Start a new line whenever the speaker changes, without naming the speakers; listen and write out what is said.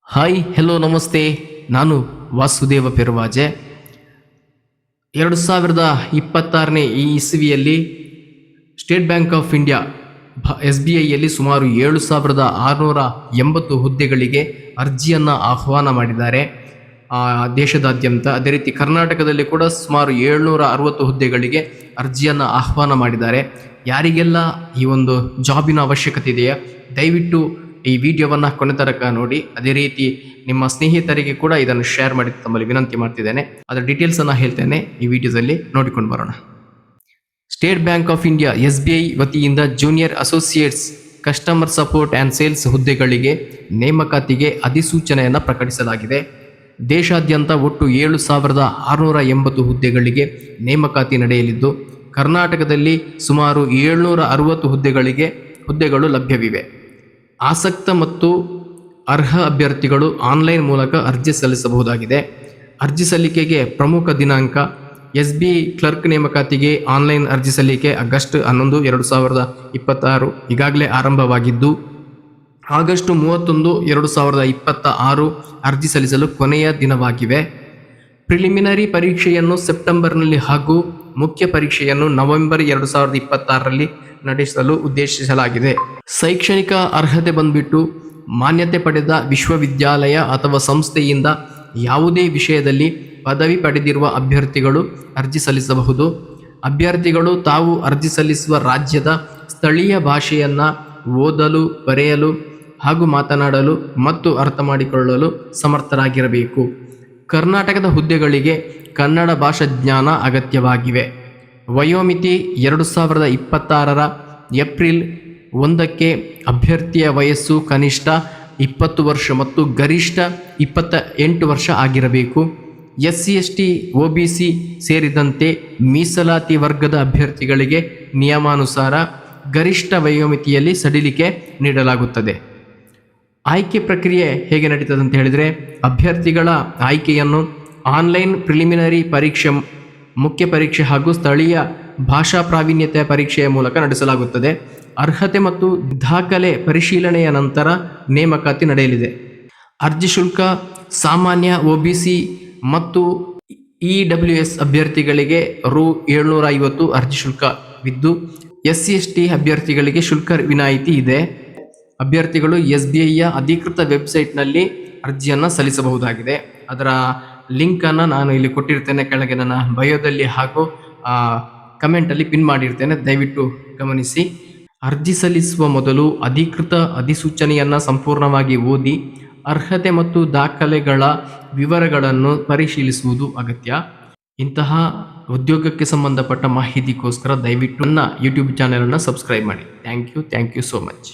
Hi hello ನಮಸ್ತೆ. ನಾನು ವಾಸುದೇವ ಪೆರುವಾಜೆ. 2026ನೇ ಈ ಇಸವಿಯಲ್ಲಿ ಸ್ಟೇಟ್ ಬ್ಯಾಂಕ್ ಆಫ್ ಇಂಡಿಯಾ SBIಯಲ್ಲಿ ಸುಮಾರು 7,680 ಹುದ್ದೆಗಳಿಗೆ ಅರ್ಜಿಯನ್ನು ಆಹ್ವಾನ ಮಾಡಿದ್ದಾರೆ ದೇಶದಾದ್ಯಂತ. ಅದೇ ರೀತಿ ಕರ್ನಾಟಕದಲ್ಲಿ ಕೂಡ ಸುಮಾರು 760 ಹುದ್ದೆಗಳಿಗೆ ಅರ್ಜಿಯನ್ನು ಆಹ್ವಾನ ಮಾಡಿದ್ದಾರೆ. ಯಾರಿಗೆಲ್ಲ ಈ ಒಂದು ಜಾಬಿನ ಅವಶ್ಯಕತೆ ಇದೆಯಾ, ದಯವಿಟ್ಟು ಈ ವಿಡಿಯೋವನ್ನು ಕೊನೆ ತನಕ ನೋಡಿ. ಅದೇ ರೀತಿ ನಿಮ್ಮ ಸ್ನೇಹಿತರಿಗೆ ಕೂಡ ಇದನ್ನು ಶೇರ್ ಮಾಡಿ ತಮ್ಮಲ್ಲಿ ವಿನಂತಿ ಮಾಡ್ತಿದ್ದೇನೆ. ಅದರ ಡೀಟೇಲ್ಸ್ ಅನ್ನು ಹೇಳ್ತೇನೆ, ಈ ವಿಡಿಯೋದಲ್ಲಿ ನೋಡಿಕೊಂಡು ಬರೋಣ. State bank of India SBI ವತಿಯಿಂದ junior associates customer support and sales ಹುದ್ದೆಗಳಿಗೆ ನೇಮಕಾತಿಗೆ ಅಧಿಸೂಚನೆಯನ್ನು ಪ್ರಕಟಿಸಲಾಗಿದೆ. ದೇಶಾದ್ಯಂತ ಒಟ್ಟು 7,680 ಹುದ್ದೆಗಳಿಗೆ ನೇಮಕಾತಿ ನಡೆಯಲಿದ್ದು, ಕರ್ನಾಟಕದಲ್ಲಿ ಸುಮಾರು 760 ಹುದ್ದೆಗಳು ಲಭ್ಯವಿವೆ. ಆಸಕ್ತ ಮತ್ತು ಅರ್ಹ ಅಭ್ಯರ್ಥಿಗಳು ಆನ್ಲೈನ್ ಮೂಲಕ ಅರ್ಜಿ ಸಲ್ಲಿಸಬಹುದಾಗಿದೆ. ಅರ್ಜಿ ಸಲ್ಲಿಕೆಗೆ ಪ್ರಮುಖ ದಿನಾಂಕ SBI ಕ್ಲರ್ಕ್ ನೇಮಕಾತಿಗೆ ಆನ್ಲೈನ್ ಅರ್ಜಿ ಸಲ್ಲಿಕೆ ಆಗಸ್ಟ್ 11, 2026 ಈಗಾಗಲೇ ಆರಂಭವಾಗಿದ್ದು, ಆಗಸ್ಟ್ 31, 2026 ಅರ್ಜಿ ಸಲ್ಲಿಸಲು ಕೊನೆಯ ದಿನವಾಗಿವೆ. ಪ್ರಿಲಿಮಿನರಿ ಪರೀಕ್ಷೆಯನ್ನು ಸೆಪ್ಟೆಂಬರ್ನಲ್ಲಿ ಹಾಗೂ ಮುಖ್ಯ ಪರೀಕ್ಷೆಯನ್ನು ನವೆಂಬರ್ 2026ರಲ್ಲಿ ನಡೆಸಲು ಉದ್ದೇಶಿಸಲಾಗಿದೆ. ಶೈಕ್ಷಣಿಕ ಅರ್ಹತೆ ಬಂದ್ಬಿಟ್ಟು ಮಾನ್ಯತೆ ಪಡೆದ ವಿಶ್ವವಿದ್ಯಾಲಯ ಅಥವಾ ಸಂಸ್ಥೆಯಿಂದ ಯಾವುದೇ ವಿಷಯದಲ್ಲಿ ಪದವಿ ಪಡೆದಿರುವ ಅಭ್ಯರ್ಥಿಗಳು ಅರ್ಜಿ ಸಲ್ಲಿಸಬಹುದು. ಅಭ್ಯರ್ಥಿಗಳು ತಾವು ಅರ್ಜಿ ಸಲ್ಲಿಸುವ ರಾಜ್ಯದ ಸ್ಥಳೀಯ ಭಾಷೆಯನ್ನು ಓದಲು, ಬರೆಯಲು ಹಾಗೂ ಮಾತನಾಡಲು ಮತ್ತು ಅರ್ಥ ಮಾಡಿಕೊಳ್ಳಲು ಸಮರ್ಥರಾಗಿರಬೇಕು. ಕರ್ನಾಟಕದ ಹುದ್ದೆಗಳಿಗೆ ಕನ್ನಡ ಭಾಷಾ ಜ್ಞಾನ ಅಗತ್ಯವಾಗಿವೆ. ವಯೋಮಿತಿ 2026 ಏಪ್ರಿಲ್ 1ಕ್ಕೆ ಅಭ್ಯರ್ಥಿಯ ವಯಸ್ಸು ಕನಿಷ್ಠ 20 ವರ್ಷ ಮತ್ತು ಗರಿಷ್ಠ 28 ವರ್ಷ ಆಗಿರಬೇಕು. SC ST OBC ಸೇರಿದಂತೆ ಮೀಸಲಾತಿ ವರ್ಗದ ಅಭ್ಯರ್ಥಿಗಳಿಗೆ ನಿಯಮಾನುಸಾರ ಗರಿಷ್ಠ ವಯೋಮಿತಿಯಲ್ಲಿ ಸಡಿಲಿಕೆ ನೀಡಲಾಗುತ್ತದೆ. ಆಯ್ಕೆ ಪ್ರಕ್ರಿಯೆ ಹೇಗೆ ನಡೀತದೆ ಅಂತ ಹೇಳಿದರೆ, ಅಭ್ಯರ್ಥಿಗಳ ಆಯ್ಕೆಯನ್ನು ಆನ್ಲೈನ್ ಪ್ರಿಲಿಮಿನರಿ ಪರೀಕ್ಷೆ, ಮುಖ್ಯ ಪರೀಕ್ಷೆ ಹಾಗೂ ಸ್ಥಳೀಯ ಭಾಷಾ ಪ್ರಾವೀಣ್ಯತೆ ಪರೀಕ್ಷೆಯ ಮೂಲಕ ನಡೆಸಲಾಗುತ್ತದೆ. ಅರ್ಹತೆ ಮತ್ತು ದಾಖಲೆ ಪರಿಶೀಲನೆಯ ನಂತರ ನೇಮಕಾತಿ ನಡೆಯಲಿದೆ. ಅರ್ಜಿ ಶುಲ್ಕ ಸಾಮಾನ್ಯ OBC ಮತ್ತು EWS ಅಭ್ಯರ್ಥಿಗಳಿಗೆ ರೂ. 750 ಅರ್ಜಿ ಶುಲ್ಕವಿದ್ದು, SC ST ಅಭ್ಯರ್ಥಿಗಳಿಗೆ ಶುಲ್ಕ ವಿನಾಯಿತಿ ಇದೆ. ಅಭ್ಯರ್ಥಿಗಳು SBIಯ ಅಧಿಕೃತ ವೆಬ್ಸೈಟ್ನಲ್ಲಿ ಅರ್ಜಿಯನ್ನು ಸಲ್ಲಿಸಬಹುದಾಗಿದೆ. ಅದರ ಲಿಂಕನ್ನು ನಾನು ಇಲ್ಲಿ ಕೊಟ್ಟಿರ್ತೇನೆ, ಕೆಳಗೆ ನನ್ನ ಬಯೋದಲ್ಲಿ ಹಾಗೂ ಕಮೆಂಟಲ್ಲಿ ಪಿನ್ ಮಾಡಿರ್ತೇನೆ, ದಯವಿಟ್ಟು ಗಮನಿಸಿ. ಅರ್ಜಿ ಸಲ್ಲಿಸುವ ಮೊದಲು ಅಧಿಕೃತ ಅಧಿಸೂಚನೆಯನ್ನು ಸಂಪೂರ್ಣವಾಗಿ ಓದಿ ಅರ್ಹತೆ ಮತ್ತು ದಾಖಲೆಗಳ ವಿವರಗಳನ್ನು ಪರಿಶೀಲಿಸುವುದು ಅಗತ್ಯ. ಇಂತಹ ಉದ್ಯೋಗಕ್ಕೆ ಸಂಬಂಧಪಟ್ಟ ಮಾಹಿತಿಗೋಸ್ಕರ ದಯವಿಟ್ಟು ನನ್ನ ಯೂಟ್ಯೂಬ್ ಚಾನೆಲನ್ನು ಸಬ್ಸ್ಕ್ರೈಬ್ ಮಾಡಿ. Thank you so much.